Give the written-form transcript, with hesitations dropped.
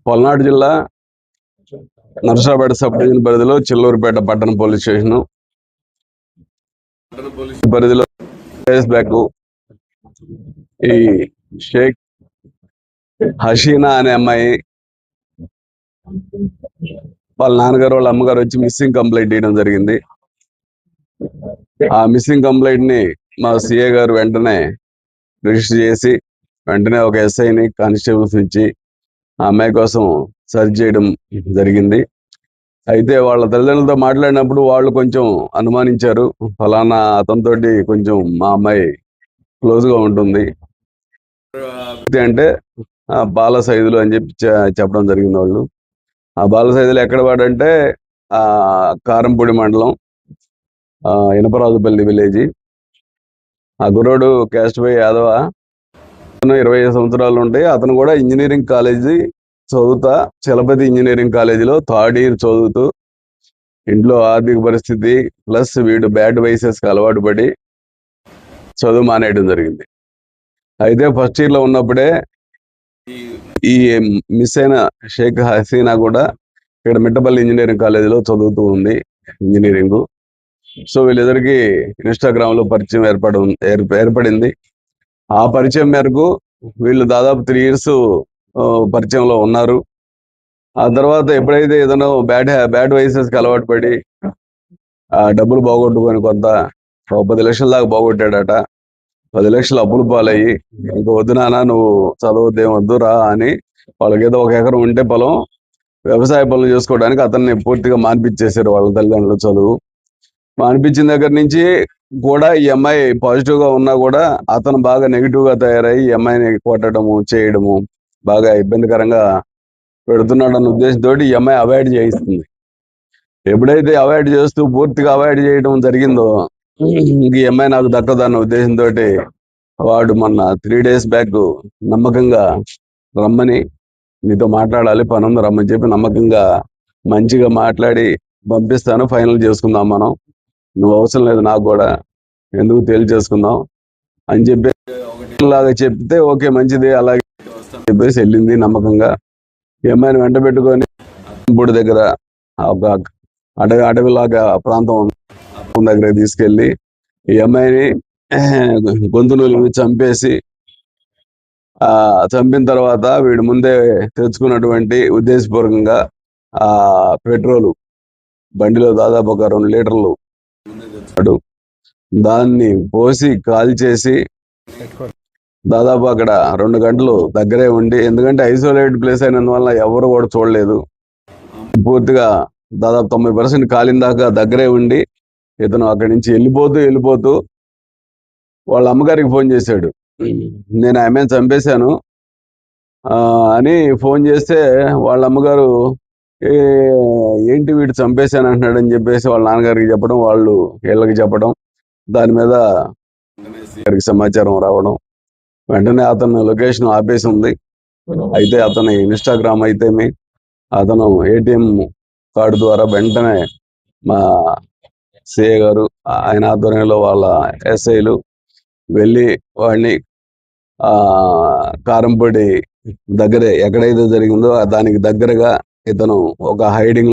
పల్నాడు జిల్లా Narasaraopet sub division పరిధిలో చిల్లూరుపేట పట్టణ పోలీస్ స్టేషన్ పరిధిలో బ్యాక్ ఈ షేక్ హసీనా అనే అమ్మాయి వాళ్ళ నాన్నగారు వాళ్ళ అమ్మగారు వచ్చి మిస్సింగ్ కంప్లైంట్ చేయడం జరిగింది. ఆ మిస్సింగ్ కంప్లైంట్ ని మా సిఏ గారు వెంటనే రిజిస్టర్ చేసి వెంటనే ఒక ఎస్ఐని కానిస్టేబుల్స్ ఇచ్చి ఆ అమ్మాయి కోసం సెర్చ్ చేయడం జరిగింది. అయితే వాళ్ళ తల్లిదండ్రులతో మాట్లాడినప్పుడు వాళ్ళు కొంచెం అనుమానించారు, ఫలానా అతనితోటి కొంచెం మా అమ్మాయి క్లోజ్గా ఉంటుంది అంటే బాల సైదులు అని చెప్పి చెప్పడం జరిగింది. వాళ్ళు ఆ బాల సైదులు ఎక్కడ వాడంటే కారంపూడి మండలం ఇనపరాజుపల్లి విలేజ్. ఆ గుర్రోడు క్యాస్ట్ బై యాదవ, 25 సంవత్సరాలు ఉంటాయి. అతను కూడా ఇంజనీరింగ్ కాలేజీ చదువుతా చలపతి ఇంజనీరింగ్ కాలేజీలో 3rd ఇయర్ చదువుతూ ఇంట్లో ఆర్థిక పరిస్థితి ప్లస్ వీడు బ్యాడ్ వైసెస్కి అలవాటు పడి చదువు మానేయడం జరిగింది. అయితే ఫస్ట్ ఇయర్లో ఉన్నప్పుడే ఈ మిస్ అయిన షేక్ హసీనా కూడా ఇక్కడ మిట్టపల్లి ఇంజనీరింగ్ కాలేజీలో చదువుతూ ఉంది ఇంజనీరింగ్. సో వీళ్ళిద్దరికి ఇన్స్టాగ్రామ్లో పరిచయం ఏర్పడింది. ఆ పరిచయం మేరకు వీళ్ళు దాదాపు 3 years పరిచయంలో ఉన్నారు. ఆ తర్వాత ఎప్పుడైతే ఏదైనా బ్యాడ్ వైసెస్కి అలవాటు పడి డబ్బులు పోగొట్టుకొని కొంత 10 లక్షల దాకా పోగొట్టాడట. 10 లక్షలు అప్పులు పాలయ్యి ఇంక వద్దు నాన్న నువ్వు చదవద్దేం వద్దు రా అని వాళ్ళకి ఏదో 1 ఎకరం ఉంటే పొలం వ్యవసాయ పనులు చేసుకోవడానికి అతన్ని పూర్తిగా మాన్పించేశారు వాళ్ళ తల్లిదండ్రులు. చదువు మానిపించిన దగ్గర నుంచి కూడా ఈ అమ్మాయి పాజిటివ్ గా ఉన్నా కూడా అతను బాగా నెగిటివ్ గా తయారై ఈ అమ్మాయిని కొట్టడము చేయడము బాగా ఇబ్బందికరంగా పెడుతున్నాడన్న ఉద్దేశంతో ఈ అమ్మాయి అవాయిడ్ చేయిస్తుంది. ఎప్పుడైతే అవాయిడ్ చేస్తూ పూర్తిగా అవాయిడ్ చేయడం జరిగిందో ఈ అమ్మాయి నాకు దక్కదన్న ఉద్దేశంతో వాడు మొన్న 3 days బ్యాక్ నమ్మకంగా రమ్మని, నీతో మాట్లాడాలి పనుంది రమ్మని చెప్పి నమ్మకంగా మంచిగా మాట్లాడి పంపిస్తాను, ఫైనల్ చేసుకుందాం మనం, నువ్వు అవసరం లేదు నాకు కూడా, ఎందుకు తేల్చేసుకుందాం అని చెప్పి లాగా చెప్తే ఓకే మంచిది అలాగే చెప్పేసి వెళ్ళింది నమ్మకంగా. ఈ అమ్మాయిని వెంట పెట్టుకొని బుడి దగ్గర ఒక అడవిలాగా ప్రాంతం దగ్గర తీసుకెళ్ళి ఈ అమ్మాయిని గొంతు నూలు చంపేసి చంపిన తర్వాత వీడి ముందే తెచ్చుకున్నటువంటి ఉద్దేశపూర్వకంగా పెట్రోలు బండిలో దాదాపు ఒక 2 లీటర్లు దాన్ని పోసి కాల్చేసి దాదాపు అక్కడ 2 గంటలు దగ్గరే ఉండి, ఎందుకంటే ఐసోలేటెడ్ ప్లేస్ అయినందువల్ల ఎవరు కూడా చూడలేదు, పూర్తిగా దాదాపు 90% కాలిన దాకా దగ్గరే ఉండి ఇతను అక్కడి నుంచి వెళ్ళిపోతూ వాళ్ళ అమ్మగారికి ఫోన్ చేశాడు. నేను ఆమె చంపేశాను అని ఫోన్ చేస్తే వాళ్ళ అమ్మగారు ఏంటి వీడు చంపేశాను అంటున్నాడని చెప్పేసి వాళ్ళ నాన్నగారికి చెప్పడం, వాళ్ళు వీళ్ళకి చెప్పడం, దాని మీద సమాచారం రావడం, వెంటనే అతను లొకేషన్ ఆపేసి ఉంది. అయితే అతని ఇన్స్టాగ్రామ్ అయితేమి అతను ATM కార్డు ద్వారా వెంటనే మా సిఏ గారు ఆయన ఆధ్వర్యంలో వాళ్ళ ఎస్ఐలు వెళ్ళి వాడిని కారంపొడి దగ్గరే ఎక్కడైతే జరిగిందో దానికి దగ్గరగా ఇతను ఒక హైడింగ్